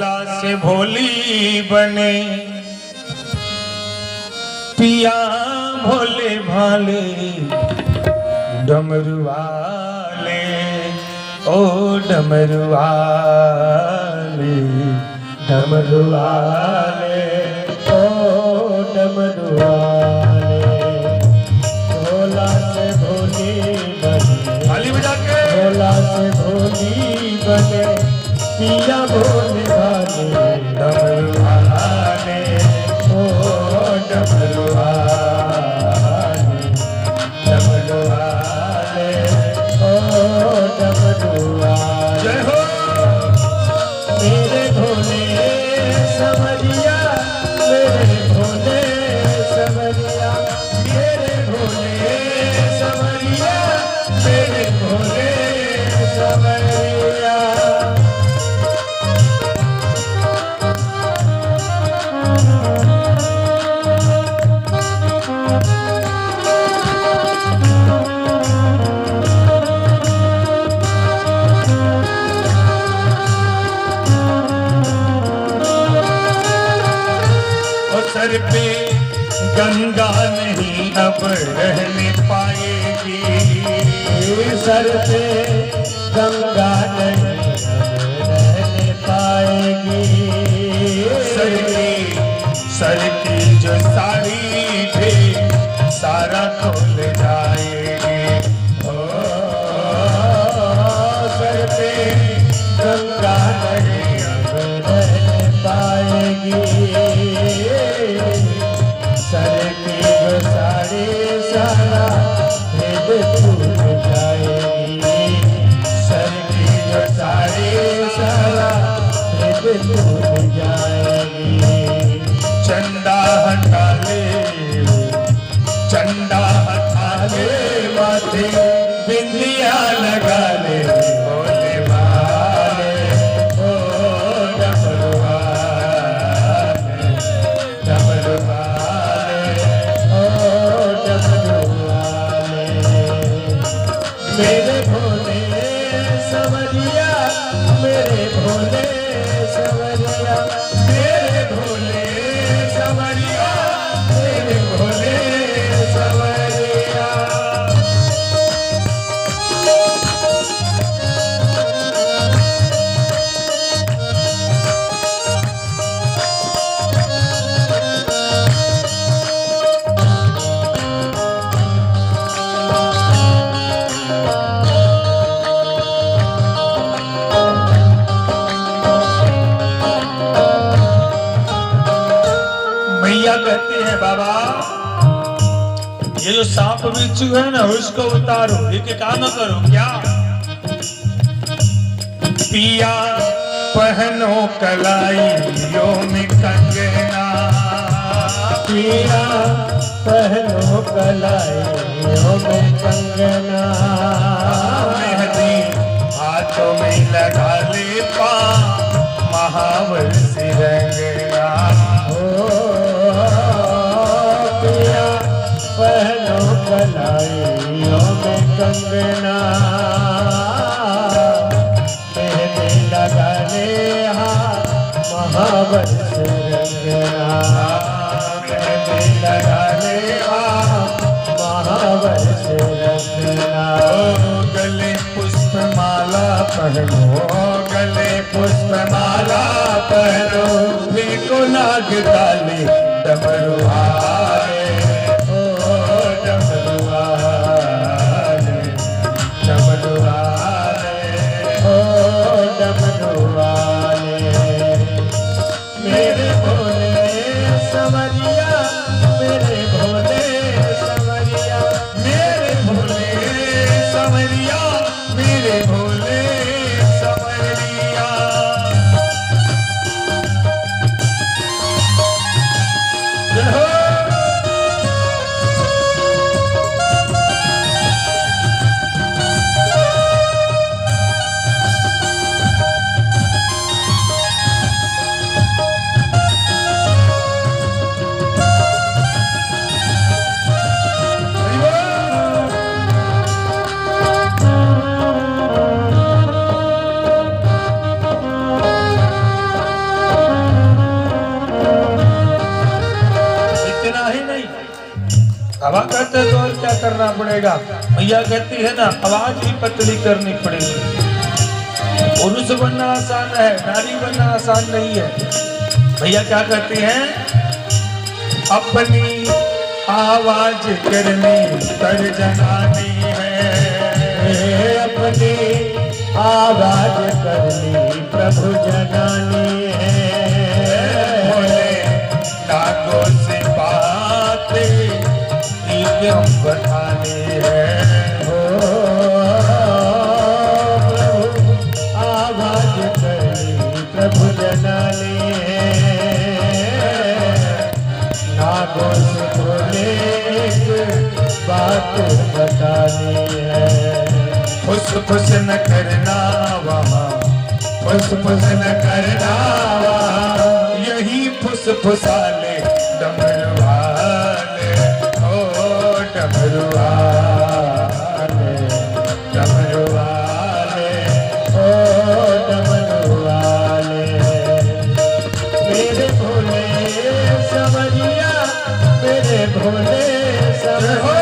भोला से भोली बने पिया भोले भाले डमरू वाले ओ डमरू वाले डमरू वाले ओ डमरू वाले भोला से भोली बने थाली बजा के भोला से भोली बने पिया भोले भाले डमरू वाले ओ डमरू वाले डमरू वाले ओ डमरू वाले जय हो मेरे भोले समरिया मेरे भोले समरिया मेरे भोले समरिया मेरे भोले समरिया सर पे गंगा नहीं अब रहने पाएगी सर पे गंगा नहीं रहने पाएगी सर की जो साड़ी थी सारा खोल जाएगी ओ सर पे गंगा नहीं अब रहने पाएगी सर की जो साड़ी सारा भेद छूट जाएगी सर की जो साड़ी सारा भेद छूट जाएगी चंदा हटा ले माथे बिंदिया लगा ले भोले वाले ओ डमरू वाले डमरू वाले ओ डमरू वाले मेरे भोले समरिया मेरे भोले समरिया मेरे भोले समरिया मेरे भोले समरिया मैया कहती है बाबा ये जो सांप बिच्छू है ना उसको उतारो लेके काम करो क्या पिया पहनो कलाइयों में कंगना पिया पहनो कलाइयों में कंगना मेहंदी हाथों में लगा ले पा महावर से रंगना ओ पिया पहनो कलाइयों में कंगना मेहंदी लगा ले महावर से रंगना मेहंदी लगा ले महावर से रंगना गले पुष्प माला पहनो गले पुष्प माला पहनो देखो नाग डाले डमरू आए ओ डमरू आए डमरू आए ओ डमरू वाले मेरे भोले समरिया मेरे भोले समरिया मेरे भोले समरिया मेरे भोले समरिया बोलना ही नहीं। हवा कहते तो और क्या करना पड़ेगा। मैया कहती है ना, आवाज ही पतली करनी पड़ेगी। पुरुष बनना आसान है, नारी बनना आसान नहीं है। भैया क्या कहती हैं, अपनी आवाज करनी कर जनानी है, अपनी आवाज करनी प्रभु जनानी है। बोले नागों से बातें क्यों बतानी है, प्रभु आवाज करनी प्रभु जनानी है। नागों से बोले बात बतानी है। फुस फुस न करना वहाँ, फुस फुस न करना वहाँ, यही फुस फुसाले डमरू वाले, ओ डमरू वाले, डमरू वाले, ओ डमरू वाले। मेरे भोले सवरिया, मेरे भोले सवरिया,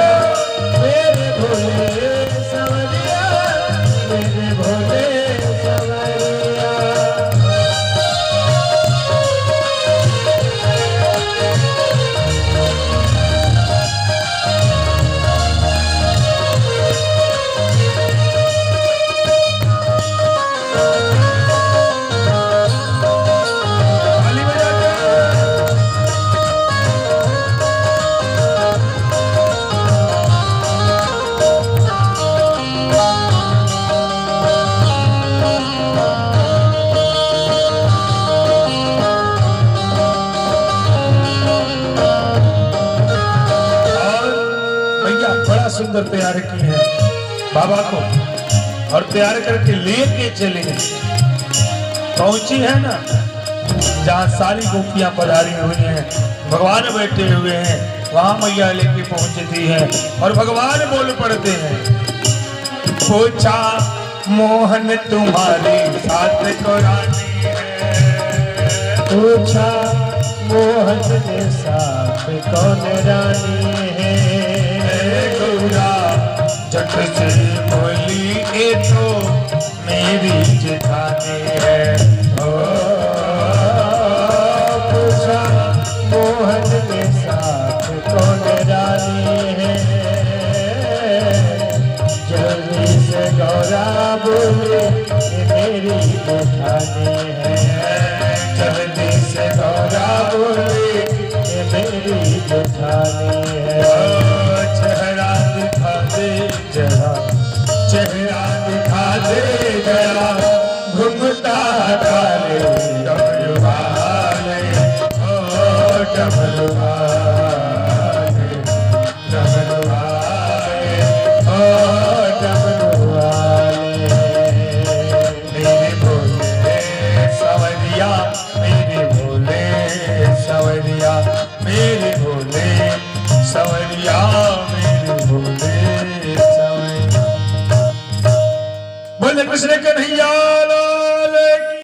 मेरे भोले सवरिया, मेरे भोले सवरिया। ताली बजाते बड़ा सुंदर तैयार की है बाबा को, और तैयार करके लेके चले पहुंची है ना जहाँ सारी गोपियां पधारी हुई हैं, भगवान बैठे हुए हैं, वहां मैया लेके पहुंचती है और भगवान बोल पड़ते हैं, पूछा मोहन तुम्हारी साथ को रानी है, पूछा मोहन के साथ कौन रानी है। गौरा झट से बोली ये तो मेरी जेठानी है, ओ पूछा मोहन के साथ कौन रानी है। जल्दी से गौरा बोले ये मेरी जेठानी है। जल्दी से गौरा बोली ये मेरी जेठानी है। चेहरा दिखा दे जरा, चेहरा दिखा दे जरा, घुंघटा हटा ले डमरू वाले, ओ डमरू वाले, डमरू वाले, ओ डमरू वाले। मेरे भोले सवरिया, मेरे भोले सवरिया, मेरे भोले सवरिया, मेरे भोले सवरिया। बोले कृष्ण कन्हैया।